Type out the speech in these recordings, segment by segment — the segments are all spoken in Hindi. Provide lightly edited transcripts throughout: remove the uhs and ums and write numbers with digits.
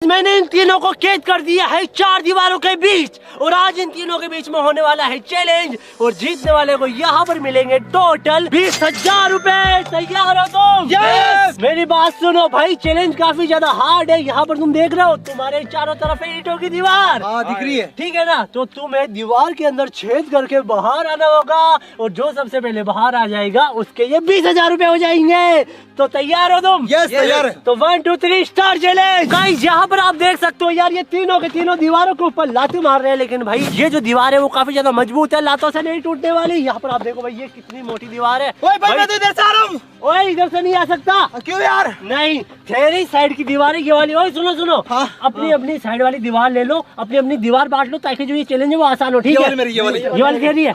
मैंने इन तीनों को कैद कर दिया है 4 दीवारों के बीच, और आज इन तीनों के बीच में होने वाला है चैलेंज, और जीतने वाले को यहाँ पर मिलेंगे टोटल 20,000 रुपए। तैयार हो तुम? यस। मेरी बात सुनो भाई, चैलेंज काफी ज्यादा हार्ड है। यहाँ पर तुम देख रहे हो तुम्हारे चारों तरफ है ईंटों की दीवार। हाँ दिख रही है। ठीक है ना, तो तुम्हें दीवार के अंदर छेद करके बाहर आना होगा, और जो सबसे पहले बाहर आ जाएगा उसके ये 20,000 रुपए हो जाएंगे। तो तैयार हो तुम? यस तैयार है। तो 1 2 3 स्टार्ट चैलेंज। गाइस यहाँ पर आप देख सकते हो यार, ये तीनों के तीनों दीवारों के ऊपर लाते मार रहे हैं, लेकिन भाई ये जो दीवार है वो काफी ज्यादा मजबूत है, लातों से नहीं टूटने वाली। यहाँ पर आप देखो भाई ये कितनी मोटी दीवार है। ओए भाई मैं तो इधर से आ रहा हूँ। ओए इधर से नहीं आ सकता। क्यों यार? नहीं, तेरी साइड की दीवार है ये वाली। ओए सुनो सुनो, हाँ, अपनी अपनी साइड वाली दीवार ले लो, अपनी अपनी दीवार बांट लो, ताकि जो ये चैलेंज है वो आसान हो। ठीक है, ये वाली थियरी है,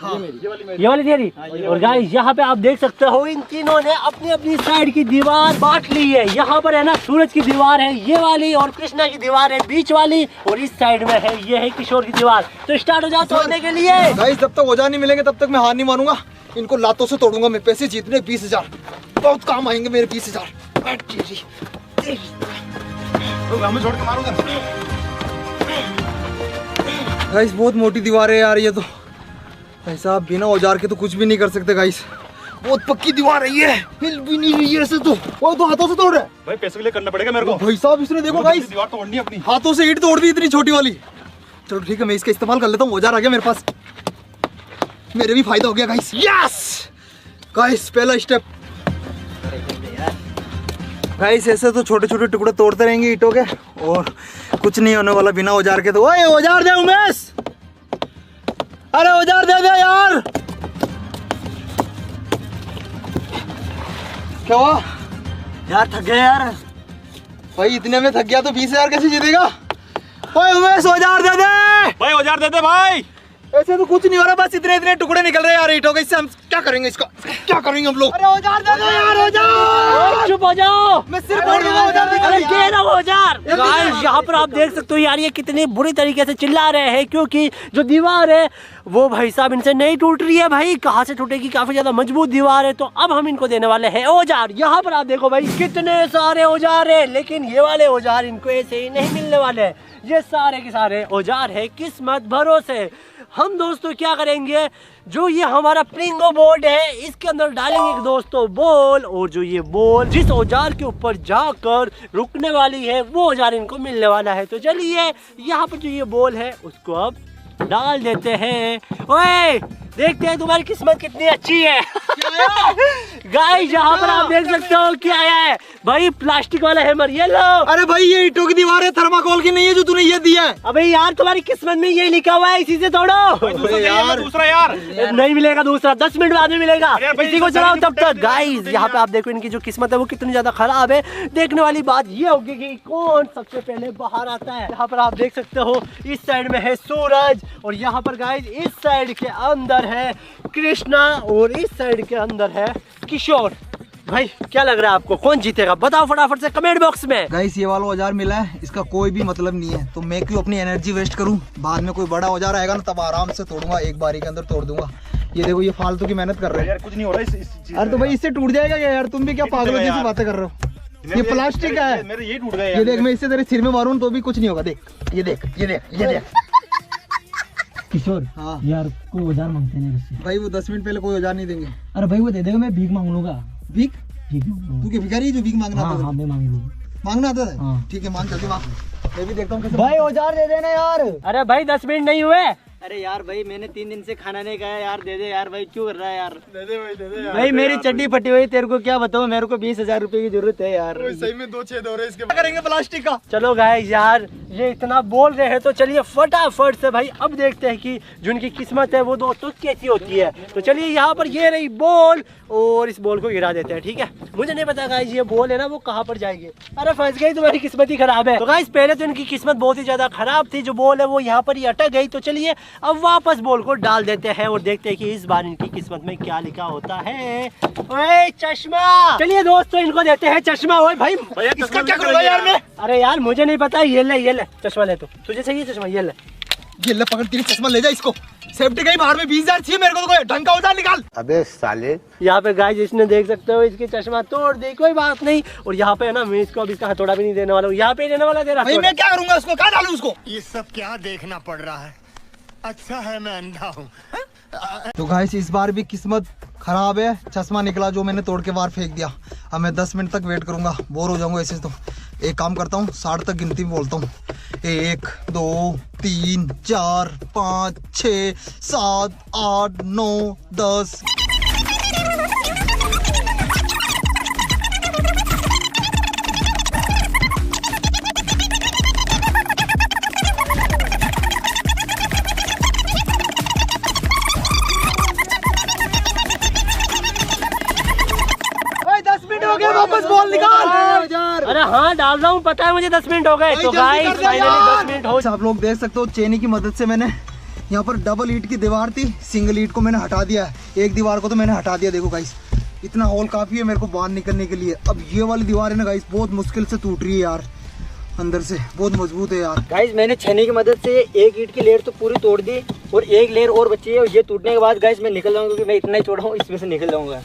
ये वाली थियरी। और गाइस यहाँ पे आप देख सकते हो इन तीनों ने अपनी अपनी साइड की दीवार बांट ली है। यहाँ पर है ना सूरज की दीवार है ये वाली, और कृष्णा की दीवार है बीच वाली, और इस साइड में है ये है किशोर की दीवार। तो स्टार्ट हो जाओ तोड़ने के लिए। गाइस जब तक औजार नहीं मिलेंगे तब तक मैं हार नहीं मानूंगा। इनको लातों से तोड़ूंगा मैं। पैसे जीतने 20,000 बहुत काम आएंगे मेरे 20,000। हमें छोड़ के मारूंगा। गाइस बहुत मोटी दीवार है यार ये तो। भाई साहब बिना औजार के तो कुछ भी नहीं कर सकते गाइस। बहुत पक्की दीवार है ये, हिल भी नहीं रही है ऐसे तो। वो तो हाथों से तोड़ रहा है। भाई पैसों के लिए करना पड़ेगा मेरे को। भाई साहब इसने देखो गाइस दीवार तोड़नी है अपनी। हाथों से ईंट तोड़ दी इतनी छोटी वाली। चलो ठीक है मैं इसका इस्तेमाल कर लेता हूँ। औजार आ गया मेरे पास, मेरे भी फायदा हो गया गाइस। यस गाइस पहला स्टेप। गाइस ऐसे तो छोटे छोटे टुकड़े तोड़ते रहेंगे ईंटों के, और कुछ नहीं होने वाला बिना औजार के। तो ओए औजार दे उमेश, अरे औजार दे दे यार। क्या हुआ यार थक गए यार। भाई इतने में थक गया तो 20,000 कैसे जीतेगा? ओए उमेश औजार दे दे। भाई औजार दे दे भाई। ऐसे तो कुछ नहीं हो रहा, बस इतने इतने टुकड़े निकल रहे हैं यार ईंटों के। इससे हम क्या करेंगे? इसका क्या करेंगे हम लोग? अरे औजार दे दो यार औजार। चुप हो जाओ, मैं सिर्फ बोल रहा हूं औजार दे दो। औजार। गाइस यहाँ पर आप देख सकते हो यार ये कितनी बुरी तरीके से चिल्ला रहे हैं, क्योंकि जो दीवार है वो भाई साहब इनसे नहीं टूट रही है। भाई कहाँ से टूटेगी, काफी ज्यादा मजबूत दीवार है। तो अब हम इनको देने वाले हैं औजार। यहाँ पर आप देखो भाई कितने सारे औजार है, लेकिन ये वाले औजार इनको ऐसे ही नहीं मिलने वाले हैं। ये सारे के सारे औजार है किस्मत भरोसे। हम दोस्तों क्या करेंगे, जो ये हमारा प्लिंगो बोर्ड है इसके अंदर डालेंगे दोस्तों बॉल, और जो ये बॉल जिस औजार के ऊपर जाकर रुकने वाली है वो औजार इनको मिलने वाला है। तो चलिए यहाँ पर जो ये बॉल है उसको अब डाल देते हैं। ओए देखते हैं तुम्हारी किस्मत कितनी अच्छी है। गाइस यहाँ पर आप देख सकते हो क्या है भाई, प्लास्टिक वाला हैमर ये लो। अरे भाई ये ईंटों की दीवार है, थर्माकोल की नहीं है जो तूने ये दिया है। अबे यार तुम्हारी किस्मत में ये लिखा हुआ है, इसी से तोड़ो। दूसरा यार नहीं मिलेगा दूसरा, 10 मिनट बाद में मिलेगा। इसी को चलाओ तब तक। गाइस यहाँ पे आप देखो इनकी जो किस्मत है वो कितनी ज्यादा खराब है। देखने वाली बात ये होगी कि कौन सबसे पहले बाहर आता है। यहाँ पर आप देख सकते हो इस साइड में है सूरज, और यहाँ पर गाइस इस साइड के अंदर है कृष्णा, और इस साइड के अंदर है किशोर। भाई क्या लग रहा है आपको, कौन जीतेगा? बताओ फटाफट से कमेंट बॉक्स में। गाइस ये वाला औजार मिला है, इसका कोई भी मतलब नहीं है, तो मैं क्यों अपनी एनर्जी वेस्ट करूं? बाद में कोई बड़ा औजार आएगा ना तब आराम से तोड़ूंगा, एक बारी के अंदर तोड़ दूंगा। ये देखो ये फालतू की मेहनत कर रहे हैं यार, कुछ नहीं हो रहा है। अरे तो भाई इससे टूट जाएगा क्या यार? तुम भी क्या पागलों जैसी बातें कर रहे हो? ये प्लास्टिक का है। मेरे ये टूट गए। ये देख मैं इससे तेरे सिर में मारूं तो भी कुछ नहीं होगा। देख ये देख ये देख ये देख। किशोर हाँ यार कोई औजार मांगते नहीं मुझसे। भाई वो 10 मिनट पहले कोई औजार नहीं देंगे। अरे भाई वो दे देगा, मैं भीख मांग लूंगा। भीख? भीख मांग लूंगा। तू क्या भिखारी है जो भीख मांगना आता है? हाँ मैं मांग लूंगा। मांगना आता है? हाँ। ठीक है मांग, जल्दी मांग। मैं भी देखता हूँ कैसे। भाई औजार दे देना यार। अरे भाई 10 मिनट नहीं हुए। अरे यार भाई मैंने 3 दिन से खाना नहीं खाया यार, दे दे यार भाई, क्यों कर रहा है यार? दे दे भाई, दे दे यार। भाई मेरी चड्डी फटी हुई, तेरे को क्या बताऊं, मेरे को 20,000 रुपए की जरूरत है यार। सही में 2 छेद हो रहे इसके। क्या करेंगे प्लास्टिक का? चलो गाइस यार ये इतना बोल रहे हैं तो चलिए फटाफट से भाई अब देखते हैं कि जिनकी किस्मत है वो दोस्तों कैसी होती है। तो चलिए यहाँ पर ये रही बॉल, और इस बॉल को गिरा देते हैं। ठीक है, मुझे नहीं पता गाइस ये बॉल है ना वो कहाँ पर जाएगी। अरे फंस गई, तुम्हारी किस्मत ही खराब है। तो गाइस पहले तो इनकी किस्मत बहुत ही ज्यादा खराब थी, जो बॉल है वो यहाँ पर ही अटक गई। तो चलिए अब वापस बॉल को डाल देते हैं और देखते हैं कि इस बार इनकी किस्मत में क्या लिखा होता है। ओए चश्मा, चलिए दोस्तों इनको देते हैं चश्मा। ओए भाई इसका क्या करूंगा यार मैं? अरे यार मुझे नहीं पता, ये ले चश्मा ले, तो तुझे चाहिए चश्मा, ये ले ये ले पकड़, तेरी चश्मा ले जा इसको। सेफ्टी कहीं बाहर में 20,000 चाहिए मेरे को, तो कोई ढंग का औजार निकाल। अबे साले। यहाँ पे गाइस इसने देख सकते हो इसकी चश्मा तोड़ दी, कोई बात नहीं। और यहाँ पे है ना मैं इसको अब इसका हथौड़ा भी नहीं देने वाला हूँ, यहाँ पे देने वाला दे रहा भाई मैं क्या करूंगा उसको, कहाँ डालूं उसको? ये सब क्या देखना पड़ रहा है? अच्छा है मैं अंधा हूँ। तो गाइस इस बार भी किस्मत खराब है, चश्मा निकला जो मैंने तोड़ के बाहर फेंक दिया। अब मैं 10 मिनट तक वेट करूंगा, बोर हो जाऊंगा ऐसे। तो एक काम करता हूँ, 60 तक गिनती में बोलता हूँ। 1 2 3 4 5 6 7 8 9 10। हो गया, वापस बॉल निकाल। अरे हाँ डाल रहा हूँ, पता है मुझे 10 मिनट हो गए। तो गाइस फाइनली 10 मिनट हो। आप लोग देख सकते हो चेनी की मदद से मैंने यहाँ पर डबल ईंट की दीवार थी, सिंगल ईंट को मैंने हटा दिया है। एक दीवार को तो मैंने हटा दिया। देखो गाइस इतना होल काफी है मेरे को बाहर निकलने के लिए। अब ये वाली दीवार है ना गाइस, बहुत मुश्किल से टूट रही है यार, अंदर से बहुत मजबूत है यार। गाइस मैंने छेनी की मदद से एक ईंट की लेयर तो पूरी तोड़ दी और एक लेयर और बची है। और ये टूटने के बाद गाइस मैं निकल जाऊंगा, क्योंकि मैं इतना ही छोड़ा हूँ, इसमें से निकल जाऊंगा।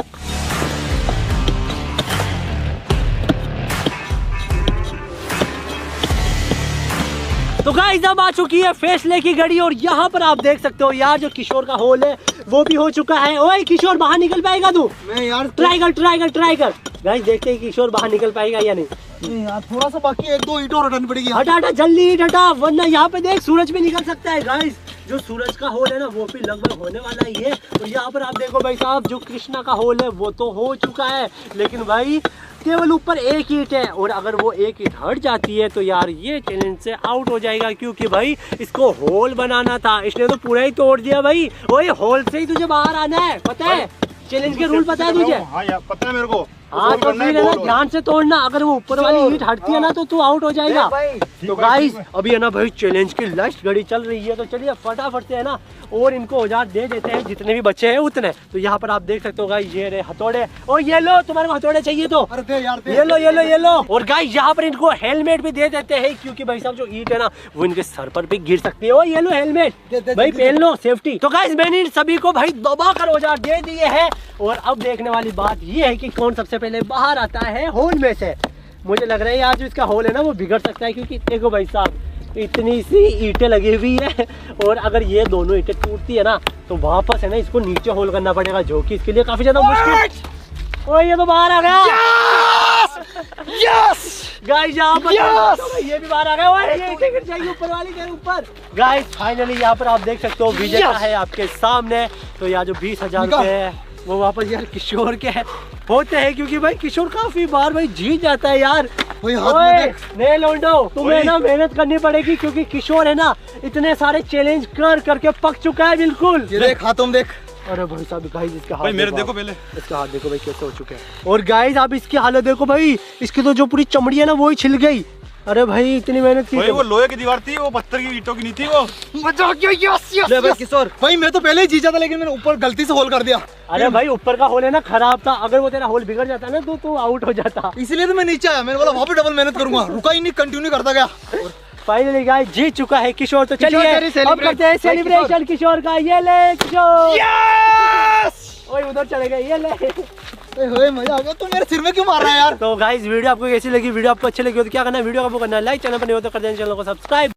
तो गाइस अब आ चुकी है फैसले की घड़ी और यहाँ पर आप देख सकते हो यार जो किशोर का होल है वो भी हो चुका है। ओए किशोर बाहर निकल पाएगा तू? मैं यार ट्राई कर। गाइस देखते हैं किशोर बाहर निकल पाएगा या नहीं। यार थोड़ा सा बाकी, 1-2 ईंट और हटानी पड़ेगी। हटा जल्दी ईंट हटा, वरना यहाँ पे देख सूरज भी निकल सकता है। गाइस जो सूरज का होल है ना वो भी लगभग होने वाला ही है। और यहाँ पर आप देखो भाई साहब जो कृष्णा का होल है वो तो हो चुका है, लेकिन भाई केवल ऊपर एक ईंट है। और अगर वो एक ईंट हट जाती है तो यार ये चैलेंज से आउट हो जाएगा, क्योंकि भाई इसको होल बनाना था, इसने तो पूरा ही तोड़ दिया भाई। वही होल से ही तुझे बाहर आना है, पता है चैलेंज के रूल पता है तुझे? हाँ यार पता है मेरे को। हाँ तो फिर है ना ध्यान से तोड़ना, अगर वो ऊपर वाली ईंट हटती है ना तो तू आउट हो जाएगा। तो गाइस अभी है ना भाई चैलेंज की लास्ट घड़ी चल रही है, तो चलिए फटाफट से है ना और इनको औजार दे देते हैं, जितने भी बच्चे हैं उतने। तो यहाँ पर आप देख सकते हो गाइस ये रहे हथौड़े, और ये लो तुम्हारे को हथौड़े चाहिए तो अरे दे यार, ये लो। और गाइस यहाँ पर इनको हेलमेट भी दे देते हैं, क्योंकि भाई साहब जो ईंट है ना वो इनके सर पर भी गिर सकती है। ओ ये लो हेलमेट भाई पहन लो, सेफ्टी। तो गाइस मैंने इन सभी को भाई दबा कर औजार दे दिए हैं, और अब देखने वाली बात ये है कि कौन सबसे पहले बाहर आता है होल में से। मुझे लग रहा है यार जो इसका होल है ना वो बिगड़ सकता है, क्योंकि देखो भाई साहब इतनी सी ईंटें लगी हुई है, और अगर ये दोनों ईंटें टूटती है ना तो वापस है ना इसको नीचे होल करना पड़ेगा, जो कि इसके लिए काफी ज्यादा मुश्किल। ओ ये तो बाहर आ गया। गाइस यहाँ पर ये भी बाहर आ गया। ओए ये ईंटें गिर जाएगी ऊपर वाली के ऊपर। गाइस फाइनली यहाँ पर आप देख सकते हो विजेता है आपके सामने। तो यार जो 20,000 रुपए है वो वापस यार किशोर के होते हैं, क्योंकि भाई किशोर काफी बार भाई जीत जाता है यार। नहीं लोंडो तुम्हें ना मेहनत करनी पड़ेगी, क्योंकि किशोर है ना इतने सारे चैलेंज कर करके पक चुका है बिल्कुल। ये देख हाथों में देख। अरे भाई साहब गाइस इसका हाथ भाई मेरे देखो पहले, इसका हाथ देखो भाई कैसे हो चुके हैं। और गाइस आप इसकी हालत देखो भाई, इसकी तो जो पूरी चमड़ी है ना वो ही छिल गई। अरे भाई इतनी मेहनत की। भाई वो लोहे की दीवार थी, वो पत्थर की ईंटों की नहीं थी वो। मजा आ गया। यस ले भाई किशोर भाई, मैं तो पहले ही जीता था, लेकिन मैंने ऊपर गलती से होल कर दिया। अरे भाई ऊपर का होल है ना खराब था, अगर वो तेरा होल बिगड़ जाता ना तो तू आउट हो जाता। इसलिए तो मैं नीचे आया, मैंने बोला वहाँ पे डबल मेहनत करूंगा, रुका ही नहीं, कंटिन्यू करता गया। फाइनली गाइस जीत चुका है किशोर। तो चलिए अब करते हैं सेलिब्रेशन किशोर का। ये ले किशोर, ओए उधर चले गए, ये ले। मजा आ गया। तू मेरे सिर में क्यों मार रहा है यार? तो गाइस वीडियो आपको कैसी लगी? वीडियो आपको अच्छी लगी हो तो क्या करना है, वीडियो को करना है लाइक, चैनल पर नहीं हो तो कर देना चैनल को सब्सक्राइब।